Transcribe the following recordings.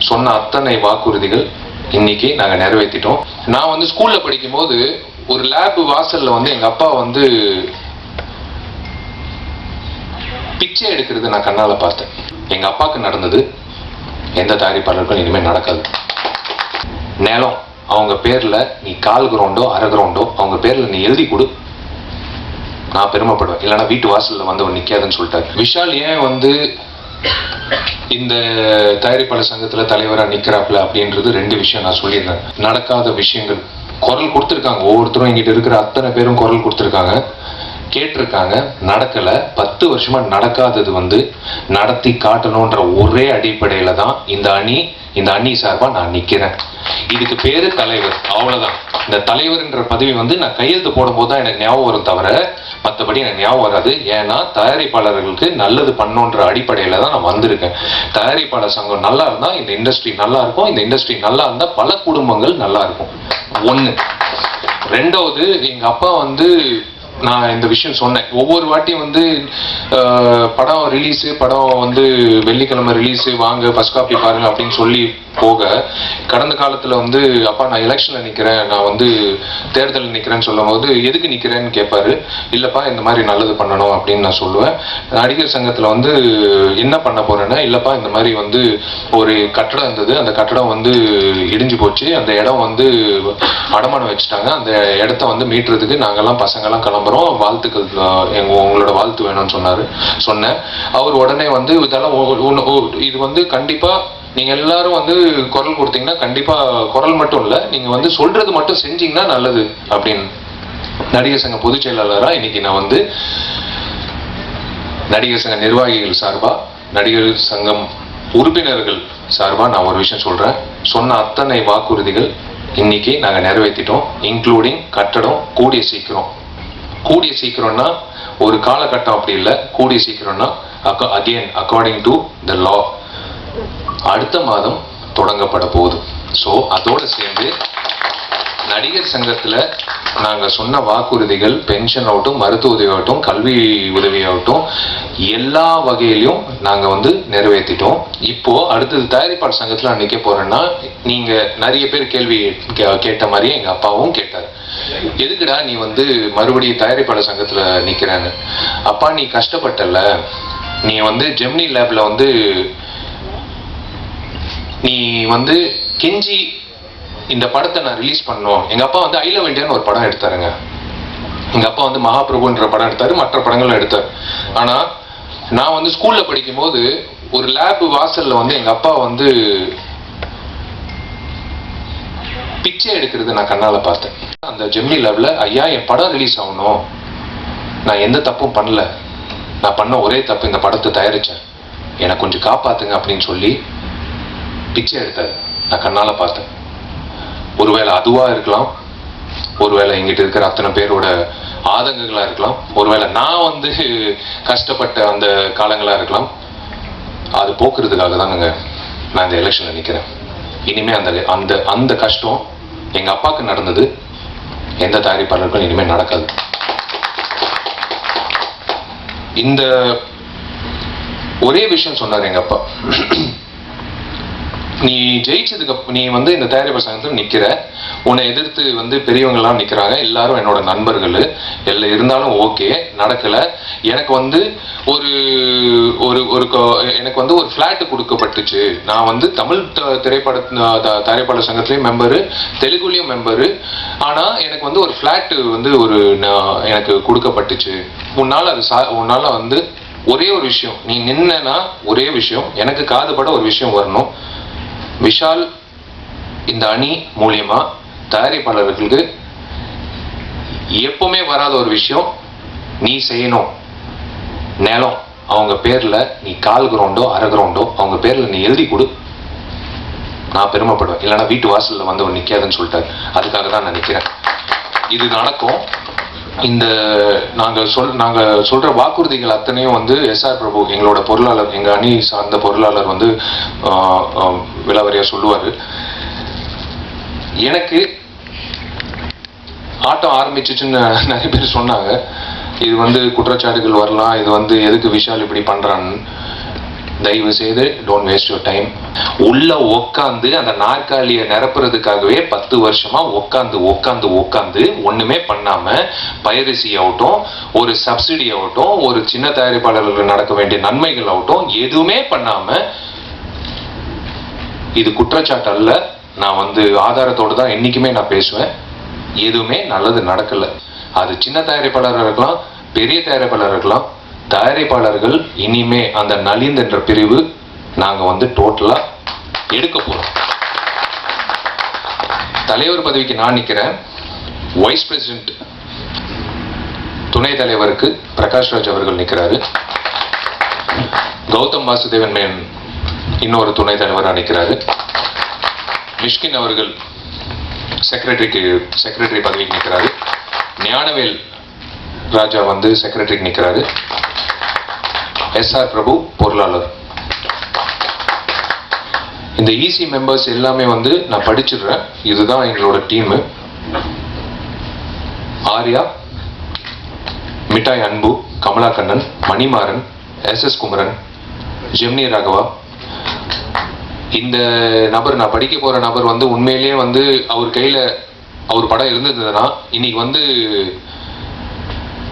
சொன்ன அத்தனை வாக்குறுதிகள் இன்னைக்கு நாங்க நிறைவேற்றிட்டோம். நான் வந்து ஸ்கூல்ல படிக்கும் போது ஒரு லேப் வாசல்ல வந்து எங்க அப்பா வந்து பிச்சை எடுக்கிறது நான் கண்ணால பார்த்தேன். எங்க அப்பாவுக்கு நடந்தது எந்த தயாரிப்பாளருக்கும் இனிமேல் நடக்காது. நிலம் அவங்க பேர்ல நீ கால் கிரவுண்டோ அரை கிரவுண்டோ அவங்க பேர்ல நீ எழுதி கொடு, நான் பெருமைப்படுவேன். இல்லைன்னா வீட்டு வாசல்ல வந்து அவன் நிக்காதுன்னு சொல்லிட்டாரு. விஷால் ஏன் வந்து இந்த தயாரிப்பாளர் சங்கத்துல தலைவரா நிக்கிறாப்ல அப்படின்றது ரெண்டு விஷயம் நான் சொல்லியிருந்தேன். நடக்காத விஷயங்கள் குரல் கொடுத்திருக்காங்க, ஒவ்வொருத்தரும் இங்கிட்ட இருக்கிற அத்தனை பேரும் குரல் கொடுத்திருக்காங்க, கேட்டிருக்காங்க, நடக்கல. 10 வருஷமா நடக்காதது வந்து நடத்தி காட்டணும்ன்ற ஒரே அடிப்படையில தான் இந்த அணி சார்பா நான் நிக்கிறேன். இதுக்கு பேரு தலைவர், அவ்வளவுதான். இந்த தலைவர்ன்ற பதவி வந்து நான் கையெழுத்து போடும் போது தான் எனக்கு ஞாபகம் வரும், தவிர மற்றபடி எனக்கு ஞாபகம் வராது. ஏன்னா தயாரிப்பாளர்களுக்கு நல்லது பண்ணணுன்ற அடிப்படையில தான் நான் வந்திருக்கேன். தயாரிப்பாளர் சங்கம் நல்லா இருந்தா இந்த இண்டஸ்ட்ரி நல்லா இருக்கும், இந்த இண்டஸ்ட்ரி நல்லா இருந்தா பல குடும்பங்கள் நல்லா இருக்கும். ஒண்ணு. ரெண்டாவது, எங்க அப்பா வந்து நான் இந்த விஷயம் சொன்னேன், ஒவ்வொரு வாட்டியும் வந்து படம் ரிலீஸு, படம் வந்து வெள்ளிக்கிழமை ரிலீஸு, வாங்க ஃபர்ஸ்ட் காப்பி பாருங்க அப்படின்னு சொல்லி போக, கடந்த காலத்துல வந்து அப்பா நான் எலெக்ஷன்ல நிக்கிறேன், நான் வந்து தேர்தலில் நிக்கிறேன்னு சொல்லும் போது எதுக்கு நிக்கிறேன்னு கேட்பாரு. இல்லப்பா இந்த மாதிரி நல்லது பண்ணணும் அப்படின்னு நான் சொல்லுவேன். நடிகர் சங்கத்துல வந்து என்ன பண்ண போறேன்னா, இல்லப்பா இந்த மாதிரி வந்து ஒரு கட்டடம் இருந்தது, அந்த கட்டடம் வந்து இடிஞ்சு போச்சு, அந்த இடம் வந்து அடமானம் வச்சுட்டாங்க, அந்த இடத்த வந்து மீட்டுறதுக்கு நாங்கெல்லாம் பசங்கெல்லாம் கிளம்புறோம், வாழ்த்துக்கள், உங்களோட வாழ்த்து வேணும்னு சொன்னேன். அவர் உடனே வந்து இதெல்லாம் இது வந்து கண்டிப்பா நீங்க எல்லாரும் வந்து குரல் கொடுத்தீங்கன்னா, கண்டிப்பா குரல் மட்டும் இல்ல, நீங்க வந்து சொல்றது மட்டும் செஞ்சீங்கன்னா நல்லது அப்படின்னு. நடிகர் சங்க பொதுச் செயலாளரா இன்னைக்கு நான் வந்து நடிகர் சங்க நிர்வாகிகள் சார்பா, நடிகர் சங்கம் உறுப்பினர்கள் சார்பா நான் ஒரு விஷயம் சொல்றேன். சொன்ன அத்தனை வாக்குறுதிகள் இன்னைக்கு நாங்க நிறைவேற்றிட்டோம், இன்க்ளூடிங் கட்டடம் கூடிய சீக்கிரம்னா ஒரு காலகட்டம் அப்படி இல்லை, கூடிய சீக்கிரம்னா அகெயின் அக்கார்டிங் டு த லா அடுத்த மாதம் தொடங்கப்பட போகுது. ஸோ அதோட சேர்ந்து நடிகர் சங்கத்துல நாங்க சொன்ன வாக்குறுதிகள், பென்ஷன் ஆகட்டும், மருத்துவ உதவி ஆகட்டும், கல்வி உதவியாகட்டும், எல்லா வகையிலையும் நாங்க வந்து நிறைவேற்றிட்டோம். இப்போ அடுத்தது தயாரிப்பாளர் சங்கத்துல நான் நிக்க போறேன்னா, நீங்க நிறைய பேர் கேள்வி கேட்ட மாதிரி எங்க அப்பாவும் கேட்டார், எதுக்குடா நீ வந்து மறுபடியும் தயாரிப்பாளர் சங்கத்துல நிக்கிறேன்னு. அப்பா நீ கஷ்டப்பட்டல, நீ வந்து ஜெமினி லேப்ல வந்து நீ வந்து கெஞ்சி இந்த படத்தை நான் ரிலீஸ் பண்ணோம். எங்க அப்பா வந்து ஐ லவ் இண்டியான்னு ஒரு படம் எடுத்தாருங்க. எங்க அப்பா வந்து மகாபிரபுன்ற படம் எடுத்தாரு, மற்ற படங்களும் எடுத்தாரு. ஆனா நான் வந்து ஸ்கூல்ல படிக்கும் போது ஒரு லேப் வாசல்ல வந்து எங்க அப்பா வந்து பிச்சை எடுக்கிறது நான் கண்ணால பார்த்தேன். அந்த ஜெமினி லேப்ல, ஐயா என் படம் ரிலீஸ் ஆகணும், நான் எந்த தப்பும் பண்ணல, நான் பண்ண ஒரே தப்பு இந்த படத்தை தயாரிச்சேன், எனக்கு கொஞ்சம் காப்பாத்துங்க அப்படின்னு சொல்லி பிச்சை எடுத்தாரு. நான் கண்ணால பார்த்தேன். ஒருவேளை அதுவா இருக்கலாம், ஒருவேளை எங்கிட்ட இருக்கிற அத்தனை பேரோட ஆதங்கங்களா இருக்கலாம், ஒருவேளை நான் வந்து கஷ்டப்பட்ட அந்த காலங்களா இருக்கலாம். அது போக்குறதுக்காக தானுங்க நான் இந்த எலெக்ஷன்ல நிக்கிறேன். இனிமே அந்த கஷ்டம் எங்க அப்பாவுக்கு நடந்தது எந்த தயாரிப்பாளருக்கும் இனிமே நடக்காது. இந்த ஒரே விஷயம் சொன்னார் எங்க அப்பா, நீ ஜெயிச்சதுக்கு நீ வந்து இந்த தயாரிப்பாளர் சங்கத்தில் நிக்கிற, உன்னை எதிர்த்து வந்து பெரியவங்க எல்லாம் நிக்கிறாங்க, எல்லாரும் என்னோட நண்பர்கள் எல்லாம் இருந்தாலும் ஓகே, நடக்கல. எனக்கு வந்து எனக்கு வந்து ஒரு பிளாட் கொடுக்கப்பட்டுச்சு. நான் வந்து தமிழ் திரைப்பட தயாரிப்பாளர் சங்கத்திலயும் மெம்பரு, தெலுங்குலயும் மெம்பரு. ஆனா எனக்கு வந்து ஒரு பிளாட் வந்து எனக்கு கொடுக்கப்பட்டுச்சு. உன்னால வந்து ஒரே ஒரு விஷயம், நீ நின்னா ஒரே விஷயம், எனக்கு காதுபட ஒரு விஷயம் வரணும். விஷால் இந்த அணி மூலியமா தயாரிப்பாளர்களுக்கு எப்பவுமே வராத ஒரு விஷயம் நீ செய்யணும். நிலம் அவங்க பேர்ல நீ கால் கிரவுண்டோ அரை கிரவுண்டோ அவங்க பேர்ல நீ எழுதி கொடு, நான் பெருமைப்படுவேன். இல்லைன்னா வீட்டு வாசல்ல வந்து அவன் நிக்காதுன்னு சொல்லிட்டாரு. அதுக்காக தான் நான் நிக்கிறேன். இது நடக்கும். இந்த நாங்க சொல்ற வாக்குறுதிகள் அத்தனையும் வந்து எஸ்ஆர் பிரபு எங்களோட பொருளாளர், எங்க அணி சார்ந்த பொருளாளர் வந்து விலாவரியா சொல்லுவாரு. எனக்கு ஆட்டம் ஆரம்பிச்சிச்சுன்னு நிறைய பேர் சொன்னாங்க. இது வந்து குற்றச்சாட்டுகள் வரலாம், இது வந்து எதுக்கு விஷால் இப்படி பண்றான்னு. தயவு செய்து டோன்ட் வேஸ்ட் யுவர் டைம். உள்ள உட்காந்து அந்த நாற்காலியை நிரப்புறதுக்காகவே 10 வருஷமா உட்காந்து ஒண்ணுமே பண்ணாம பைரசி ஆகட்டும், ஒரு சப்சிடி ஆகட்டும், ஒரு சின்ன தயாரிப்பாளர்களுக்கு நடக்க வேண்டிய நன்மைகள் ஆகட்டும், எதுவுமே பண்ணாம, இது குற்றச்சாட்டு அல்ல, நான் ஆதாரத்தோடு தான் என்னைக்குமே நான் பேசுவேன். எதுவுமே நல்லது நடக்கல. அது சின்ன தயாரிப்பாளராக இருக்கலாம், பெரிய தயாரிப்பாளராக இருக்கலாம். தயாரிப்பாளர்கள் இனிமே அந்த நலிந்து என்ற பிரிவு நாங்க டோட்டலா எடுக்க போறோம். தலைவர் பதவிக்கு நான் நிக்கிறேன். வைஸ் பிரசிடென்ட் துணை தலைவருக்கு பிரகாஷ்ராஜ் அவர்கள் நிக்கிறாரு. கௌதம் வாசுதேவன் மேன் இன்னொரு துணை தலைவராக நிற்கிறாரு. மிஷ்கின் அவர்கள் செக்ரட்டரி பதவிக்கு நிற்கிறாரு. ஞானவேல் ராஜா செக்ரட்டரிக்கு நிற்கிறாரு. SR பிரபு பொருளாளர். இந்த EC மெம்பர்ஸ் எல்லாமே நான் படிச்சிடுறேன். இதுதான் எங்களோட டீம். ஆர்யா, மிட்டாய் அன்பு, கமலா கண்ணன், மணிமாறன், SS குமரன், ஜெமினி ராகவா. இந்த நபர், நான் படிக்க போற நபர் உண்மையிலேயே அவர் கையில அவர் படம் இருந்ததுன்னா இன்னைக்கு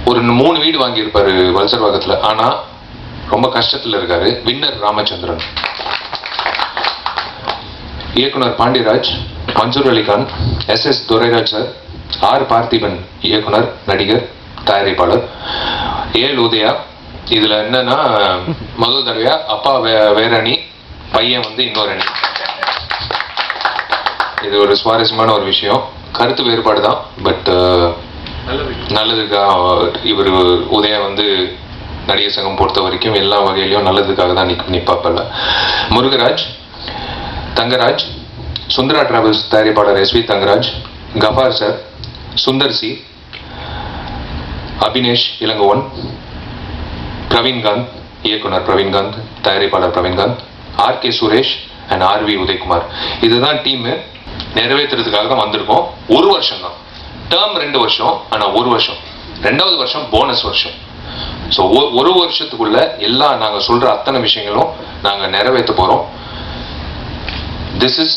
ஒரு 3 வீடு வாங்கியிருப்பாரு வல்சர்வாகத்துல. ஆனா ரொம்ப கஷ்டத்துல இருக்காரு. வின்னர் ராமச்சந்திரன். இயக்குனர் Pandiyaraj, Mansoor Ali Khan, SS Durairaj sir, R Parthiban இயக்குனர், நடிகர், தயாரிப்பாளர், ஏல் உதயா. இதுல என்னன்னா முதல் தடவையா அப்பா வேற அணி, பையன் இன்னொரு அணி. இது ஒரு சுவாரஸ்யமான ஒரு விஷயம். கருத்து வேறுபாடு தான், பட் நல்லதுக்காக இவர் உதயா நடிகர் சங்கம் பொறுத்த வரைக்கும் எல்லா வகையிலையும் நல்லதுக்காக தான் நிப்பாப்பல்ல. முருகராஜ், தங்கராஜ், சுந்தரா டிராவல்ஸ் தயாரிப்பாளர் SV Thangaraj, Ghaffar sir, Sundar C, Abinesh Elangovan, Praveenkanth இயக்குனர், பிரவீன்காந்த் தயாரிப்பாளர், Praveenkanth, RK Suresh and RV Udhayakumar. இதுதான் டீம். நிறைவேற்றுறதுக்காக தான் வந்திருக்கோம். 1 வருஷம் தான் டேர்ம், 2 வருஷம். ஆனா 1 வருஷம், 2வது வருஷம் போனஸ் வருஷம். ஸோ 1 வருஷத்துக்குள்ள எல்லாம் நாங்க சொல்ற அத்தனை விஷயங்களும் நாங்க நிறைவேற்ற போறோம். This is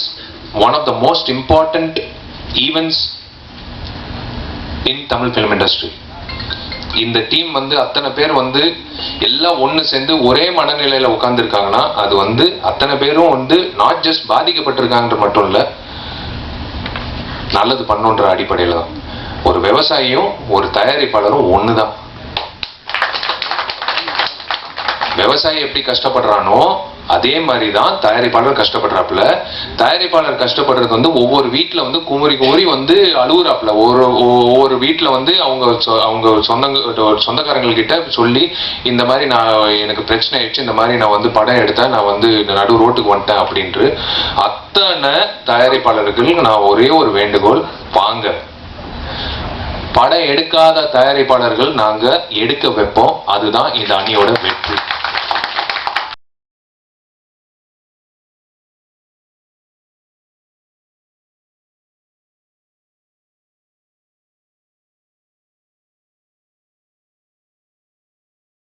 one of the most important events in Tamil film industry. இந்த டீம் அத்தனை பேர் எல்லாம் ஒண்ணு சேர்ந்து ஒரே மனநிலையில உட்கார்ந்து இருக்காங்கன்னா அது அத்தனை பேரும் நாட் ஜஸ்ட் பாதிக்கப்பட்டிருக்காங்க மட்டும் இல்ல, நல்லது பண்ணுன்ற அடிப்படையில தான். ஒரு விவசாயியும் ஒரு தயாரிப்பாளரும் ஒண்ணுதான். விவசாயி எப்படி கஷ்டப்படுறானோ அதே மாதிரிதான் தயாரிப்பாளர் கஷ்டப்படுறாப்புல. தயாரிப்பாளர் கஷ்டப்படுறது ஒவ்வொரு வீட்டுல குமுறி அழுகுறாப்புல. ஒவ்வொரு வீட்டுல அவங்க சொந்தக்காரங்கள் கிட்ட சொல்லி, இந்த மாதிரி எனக்கு பிரச்சனை ஆயிடுச்சு, இந்த மாதிரி நான் படம் எடுத்தேன், நான் நடு ரோட்டுக்கு வந்துட்டேன் அப்படின்ட்டு. அத்தனை தயாரிப்பாளர்கள் நான் ஒரே ஒரு வேண்டுகோள், வாங்க, படம் எடுக்காத தயாரிப்பாளர்கள் நாங்க எடுக்க வைப்போம். அதுதான் இந்த அணியோட வெற்றி.